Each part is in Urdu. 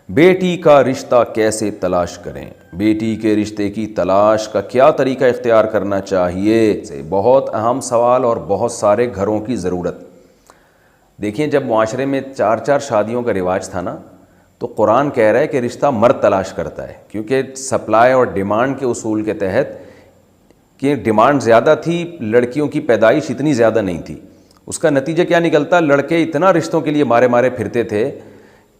بیٹی کا رشتہ کیسے تلاش کریں، بیٹی کے رشتے کی تلاش کا کیا طریقہ اختیار کرنا چاہیے؟ بہت اہم سوال اور بہت سارے گھروں کی ضرورت۔ دیکھیں، جب معاشرے میں 4 شادیوں کا رواج تھا نا، تو قرآن کہہ رہا ہے کہ رشتہ مرد تلاش کرتا ہے، کیونکہ سپلائی اور ڈیمانڈ کے اصول کے تحت کہ ڈیمانڈ زیادہ تھی، لڑکیوں کی پیدائش اتنی زیادہ نہیں تھی۔ اس کا نتیجہ کیا نکلتا؟ لڑکے اتنا رشتوں کے لیے مارے پھرتے تھے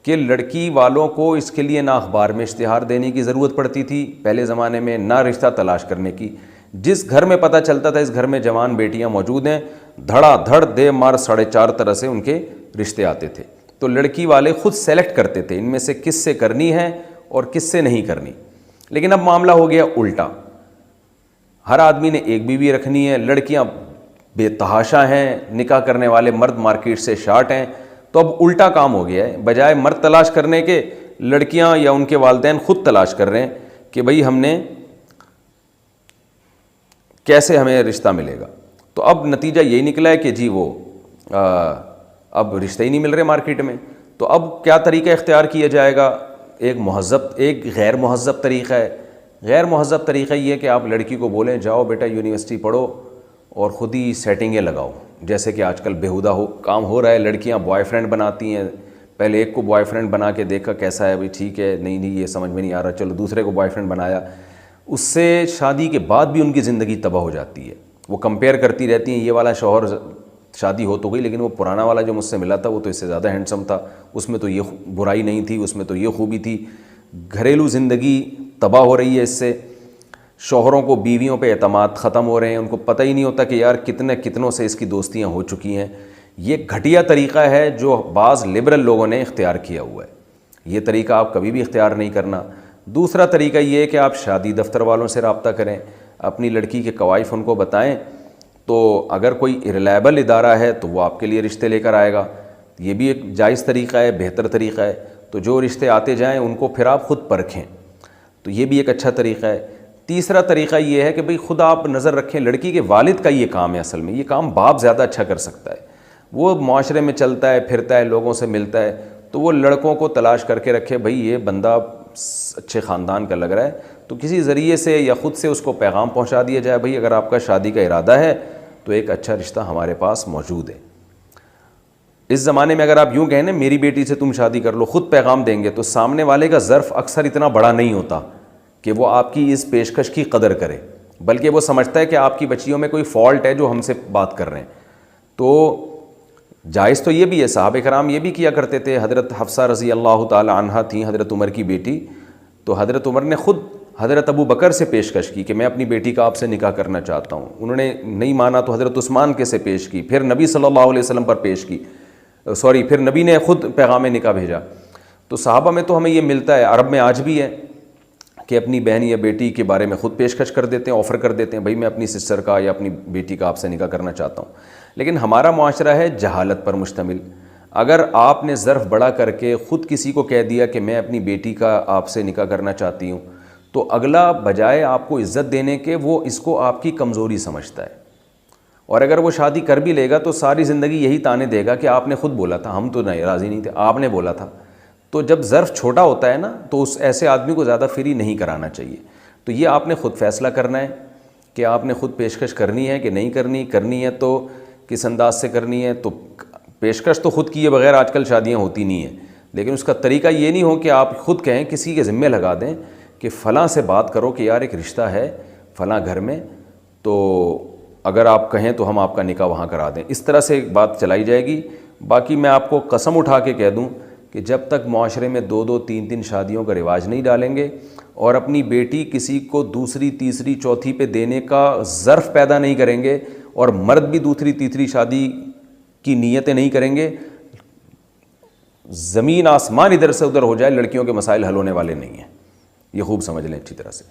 کہ لڑکی والوں کو اس کے لیے نہ اخبار میں اشتہار دینے کی ضرورت پڑتی تھی پہلے زمانے میں، نہ رشتہ تلاش کرنے کی۔ جس گھر میں پتہ چلتا تھا اس گھر میں جوان بیٹیاں موجود ہیں، دھڑا دھڑ دے مار 4.5 طرح سے ان کے رشتے آتے تھے۔ تو لڑکی والے خود سیلیکٹ کرتے تھے ان میں سے کس سے کرنی ہے اور کس سے نہیں کرنی۔ لیکن اب معاملہ ہو گیا الٹا، ہر آدمی نے ایک بیوی رکھنی ہے، لڑکیاں بے تحاشا ہیں، نکاح کرنے والے مرد مارکیٹ سے شارٹ ہیں۔ تو اب الٹا کام ہو گیا ہے، بجائے مرد تلاش کرنے کے، لڑکیاں یا ان کے والدین خود تلاش کر رہے ہیں کہ بھئی ہم نے کیسے ہمیں رشتہ ملے گا۔ تو اب نتیجہ یہی نکلا ہے کہ جی وہ اب رشتے ہی نہیں مل رہے مارکیٹ میں۔ تو اب کیا طریقہ اختیار کیا جائے گا؟ ایک غیر مہذب طریقہ ہے۔ غیر مہذب طریقہ یہ ہے کہ آپ لڑکی کو بولیں جاؤ بیٹا یونیورسٹی پڑھو اور خود ہی سیٹنگیں لگاؤ، جیسے کہ آج کل بیہودہ کام ہو رہا ہے۔ لڑکیاں بوائے فرینڈ بناتی ہیں، پہلے ایک کو بوائے فرینڈ بنا کے دیکھا کیسا ہے، بھائی ٹھیک ہے، نہیں یہ سمجھ میں نہیں آ رہا، چلو دوسرے کو بوائے فرینڈ بنایا۔ اس سے شادی کے بعد بھی ان کی زندگی تباہ ہو جاتی ہے۔ وہ کمپیئر کرتی رہتی ہیں، یہ والا شوہر شادی ہو تو گئی لیکن وہ پرانا والا جو مجھ سے ملا تھا وہ تو اس سے زیادہ ہینڈسم تھا، اس میں تو یہ برائی نہیں تھی، اس میں تو یہ خوبی تھی۔ گھریلو زندگی تباہ ہو رہی ہے اس سے۔ شوہروں کو بیویوں پہ اعتماد ختم ہو رہے ہیں، ان کو پتہ ہی نہیں ہوتا کہ یار کتنوں سے اس کی دوستیاں ہو چکی ہیں۔ یہ گھٹیا طریقہ ہے جو بعض لبرل لوگوں نے اختیار کیا ہوا ہے، یہ طریقہ آپ کبھی بھی اختیار نہیں کرنا۔ دوسرا طریقہ یہ ہے کہ آپ شادی دفتر والوں سے رابطہ کریں، اپنی لڑکی کے کوائف ان کو بتائیں، تو اگر کوئی ریلائبل ادارہ ہے تو وہ آپ کے لیے رشتے لے کر آئے گا۔ یہ بھی ایک جائز طریقہ ہے، بہتر طریقہ ہے۔ تو جو رشتے آتے جائیں ان کو پھر آپ خود پرکھیں، تو یہ بھی ایک اچھا طریقہ ہے۔ تیسرا طریقہ یہ ہے کہ بھئی خود آپ نظر رکھیں، لڑکی کے والد کا یہ کام ہے، اصل میں یہ کام باپ زیادہ اچھا کر سکتا ہے۔ وہ معاشرے میں چلتا ہے پھرتا ہے، لوگوں سے ملتا ہے، تو وہ لڑکوں کو تلاش کر کے رکھے، بھئی یہ بندہ اچھے خاندان کا لگ رہا ہے، تو کسی ذریعے سے یا خود سے اس کو پیغام پہنچا دیا جائے، بھئی اگر آپ کا شادی کا ارادہ ہے تو ایک اچھا رشتہ ہمارے پاس موجود ہے۔ اس زمانے میں اگر آپ یوں کہیں نا میری بیٹی سے تم شادی کر لو، خود پیغام دیں گے، تو سامنے والے کا ظرف اکثر اتنا بڑا نہیں ہوتا کہ وہ آپ کی اس پیشکش کی قدر کرے، بلکہ وہ سمجھتا ہے کہ آپ کی بچیوں میں کوئی فالٹ ہے جو ہم سے بات کر رہے ہیں۔ تو جائز تو یہ بھی ہے، صحابہ کرام یہ بھی کیا کرتے تھے۔ حضرت حفصہ رضی اللہ تعالی عنہا تھیں حضرت عمر کی بیٹی، تو حضرت عمر نے خود حضرت ابو بکر سے پیشکش کی کہ میں اپنی بیٹی کا آپ سے نکاح کرنا چاہتا ہوں۔ انہوں نے نہیں مانا تو حضرت عثمان کے سے پیش کی، پھر نبی صلی اللہ علیہ وسلم پر پیش کی، پھر نبی نے خود پیغام نکاح بھیجا۔ تو صحابہ میں تو ہمیں یہ ملتا ہے، عرب میں آج بھی ہے کہ اپنی بہن یا بیٹی کے بارے میں خود پیشکش کر دیتے ہیں، آفر کر دیتے ہیں، بھائی میں اپنی سسٹر کا یا اپنی بیٹی کا آپ سے نکاح کرنا چاہتا ہوں۔ لیکن ہمارا معاشرہ ہے جہالت پر مشتمل۔ اگر آپ نے ظرف بڑا کر کے خود کسی کو کہہ دیا کہ میں اپنی بیٹی کا آپ سے نکاح کرنا چاہتی ہوں، تو اگلا بجائے آپ کو عزت دینے کے وہ اس کو آپ کی کمزوری سمجھتا ہے، اور اگر وہ شادی کر بھی لے گا تو ساری زندگی یہی تانے دے گا کہ آپ نے خود بولا تھا، ہم تو نہیں راضی نہیں تھے، آپ نے بولا تھا۔ تو جب ظرف چھوٹا ہوتا ہے نا تو اس ایسے آدمی کو زیادہ فری نہیں کرانا چاہیے۔ تو یہ آپ نے خود فیصلہ کرنا ہے کہ آپ نے خود پیشکش کرنی ہے کہ نہیں کرنی، کرنی ہے تو کس انداز سے کرنی ہے۔ تو پیشکش تو خود کیے بغیر آج کل شادیاں ہوتی نہیں ہیں، لیکن اس کا طریقہ یہ نہیں ہو کہ آپ خود کہیں، کسی کے ذمہ لگا دیں کہ فلاں سے بات کرو کہ یار ایک رشتہ ہے فلاں گھر میں، تو اگر آپ کہیں تو ہم آپ کا نکاح وہاں کرا دیں۔ اس طرح سے بات چلائی جائے گی۔ باقی میں آپ کو قسم اٹھا کے کہہ دوں کہ جب تک معاشرے میں 2 3 شادیوں کا رواج نہیں ڈالیں گے اور اپنی بیٹی کسی کو دوسری تیسری چوتھی پہ دینے کا ظرف پیدا نہیں کریں گے، اور مرد بھی دوسری تیسری شادی کی نیتیں نہیں کریں گے، زمین آسمان ادھر سے ادھر ہو جائے، لڑکیوں کے مسائل حل ہونے والے نہیں ہیں۔ یہ خوب سمجھ لیں اچھی طرح سے۔